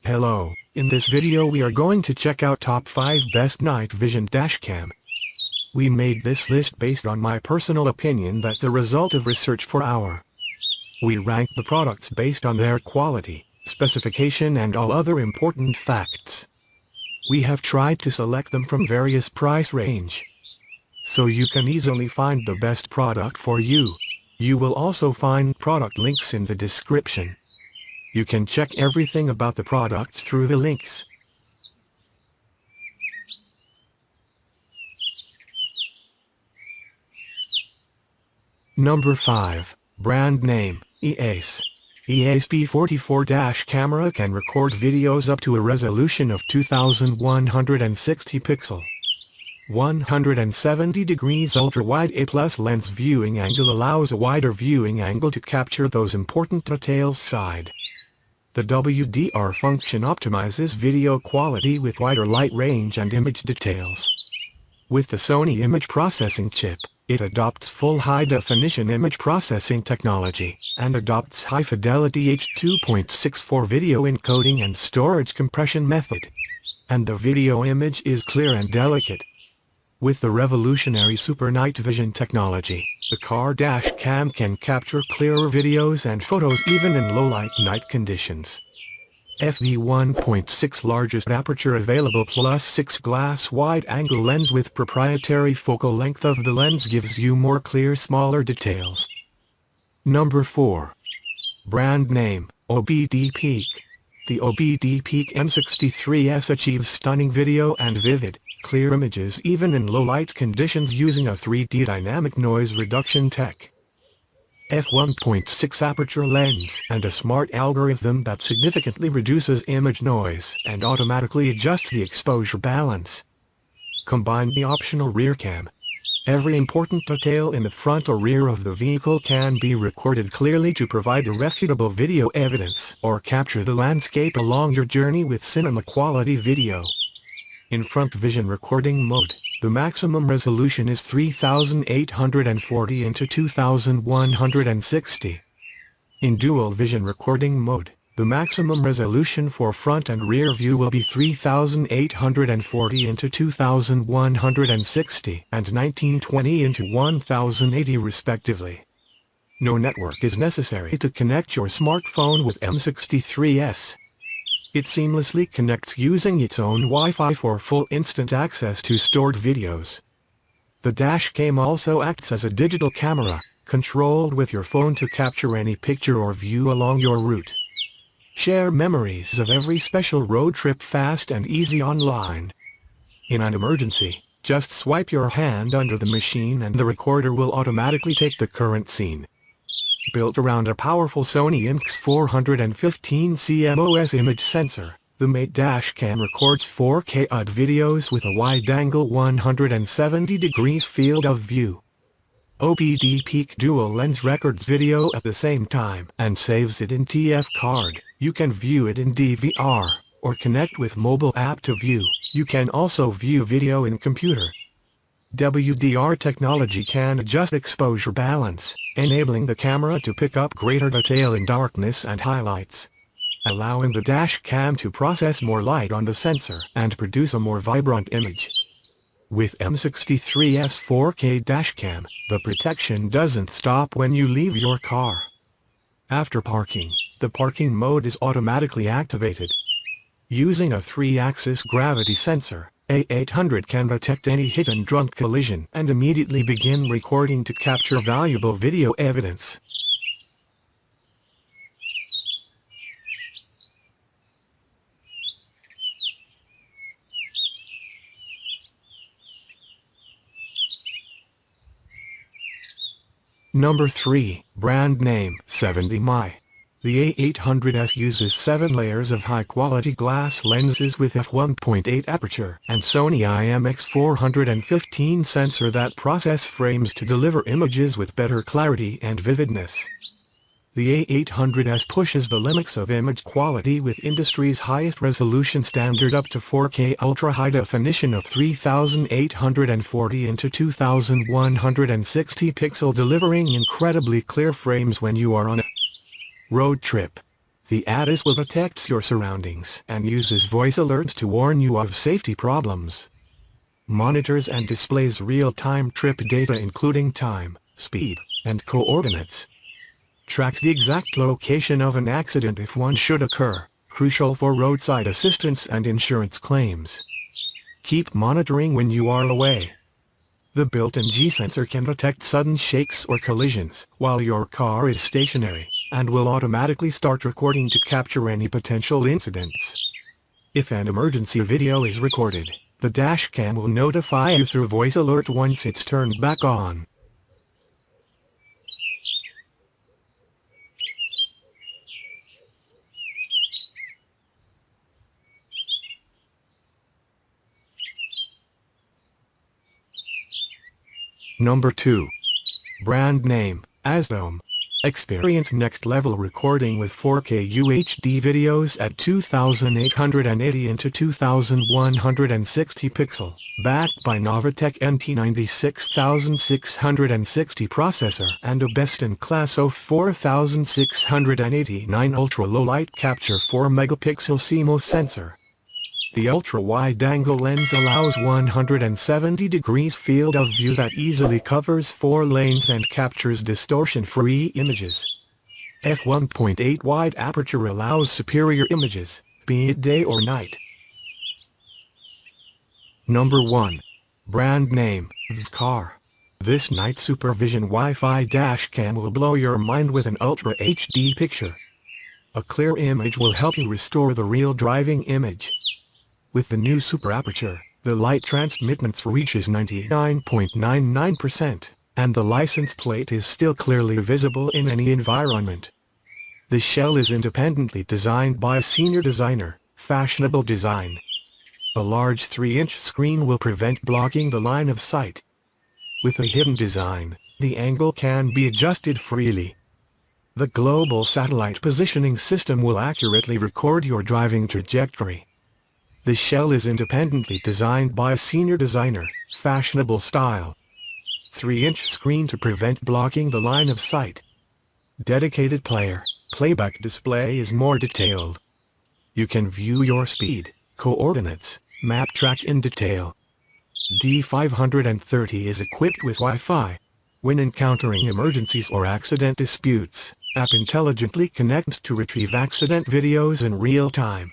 Hello, in this video we are going to check out top 5 best night vision dashcam. We made this list based on my personal opinion that's the result of research for our. We ranked the products based on their quality, specification and all other important facts. We have tried to select them from various price range, so you can easily find the best product for you. You will also find product links in the description. You can check everything about the products through the links. Number 5. Brand name, Easp. Easp 44 dash camera can record videos up to a resolution of 2160 pixel. 170 degrees ultra-wide A+ lens viewing angle allows a wider viewing angle to capture those important details side. The WDR function optimizes video quality with wider light range and image details. With the Sony image processing chip, it adopts full high-definition image processing technology, and adopts high-fidelity H.2.64 video encoding and storage compression method. And the video image is clear and delicate. With the revolutionary Super Night Vision technology, the car dash cam can capture clearer videos and photos even in low-light night conditions. f1.6 largest aperture available +6 glass wide-angle lens with proprietary focal length of the lens gives you more clear smaller details. Number 4. Brand name, Obd Peak. The Obd Peak M63s achieves stunning video and vivid, clear images even in low-light conditions using a 3D dynamic noise reduction tech. f1.6 aperture lens and a smart algorithm that significantly reduces image noise and automatically adjusts the exposure balance. Combine the optional rear cam. Every important detail in the front or rear of the vehicle can be recorded clearly to provide irrefutable video evidence or capture the landscape along your journey with cinema-quality video. In front vision recording mode, the maximum resolution is 3840 x 2160. In dual vision recording mode, the maximum resolution for front and rear view will be 3840 x 2160 and 1920 x 1080 respectively. No network is necessary to connect your smartphone with M63s. It seamlessly connects using its own Wi-Fi for full instant access to stored videos. The dashcam also acts as a digital camera, controlled with your phone to capture any picture or view along your route. Share memories of every special road trip fast and easy online. In an emergency, just swipe your hand under the machine and the recorder will automatically take the current scene. Built around a powerful Sony IMX 415 CMOS image sensor, the Mate dashcam records 4K UD videos with a wide-angle 170 degrees field of view. Obd Peak dual lens records video at the same time and saves it in TF card. You can view it in DVR, or connect with mobile app to view. You can also view video in computer. WDR technology can adjust exposure balance, enabling the camera to pick up greater detail in darkness and highlights, allowing the dashcam to process more light on the sensor and produce a more vibrant image. With M63's 4K dashcam, the protection doesn't stop when you leave your car. After parking, the parking mode is automatically activated. Using a 3-axis gravity sensor, A800 can detect any hit-and-run collision and immediately begin recording to capture valuable video evidence. Number 3. Brand name, 70mm. The A800S uses 7 layers of high-quality glass lenses with f1.8 aperture and Sony IMX415 sensor that process frames to deliver images with better clarity and vividness. The A800S pushes the limits of image quality with industry's highest resolution standard up to 4K ultra-high definition of 3840 x 2160 pixel, delivering incredibly clear frames when you are on a road trip. The Asdome will detect your surroundings and uses voice alert to warn you of safety problems. Monitors and displays real-time trip data including time, speed, and coordinates. Tracks the exact location of an accident if one should occur, crucial for roadside assistance and insurance claims. Keep monitoring when you are away. The built-in G-sensor can detect sudden shakes or collisions while your car is stationary, and will automatically start recording to capture any potential incidents. If an emergency video is recorded, the Dashcam will notify you through voice alert once it's turned back on. Number 2. Brand name, Asdome. Experience next-level recording with 4K UHD videos at 2880 into 2160 pixel, backed by Novatec NT96660 processor and a best-in-class 4689 ultra-low light capture 4-megapixel CMOS sensor. The ultra-wide-angle lens allows 170 degrees field of view that easily covers 4 lanes and captures distortion-free images. f1.8 wide aperture allows superior images, be it day or night. Number 1. Brand name, car. This night supervision Wi-Fi dashcam will blow your mind with an Ultra HD picture. A clear image will help you restore the real driving image. With the new super aperture, the light transmittance reaches 99.99%, and the license plate is still clearly visible in any environment. The shell is independently designed by a senior designer, fashionable design. A large 3-inch screen will prevent blocking the line of sight. With a hidden design, the angle can be adjusted freely. The global satellite positioning system will accurately record your driving trajectory. The shell is independently designed by a senior designer, fashionable style. 3-inch screen to prevent blocking the line of sight. Dedicated player, playback display is more detailed. You can view your speed, coordinates, map track in detail. D530 is equipped with Wi-Fi. When encountering emergencies or accident disputes, app intelligently connects to retrieve accident videos in real time.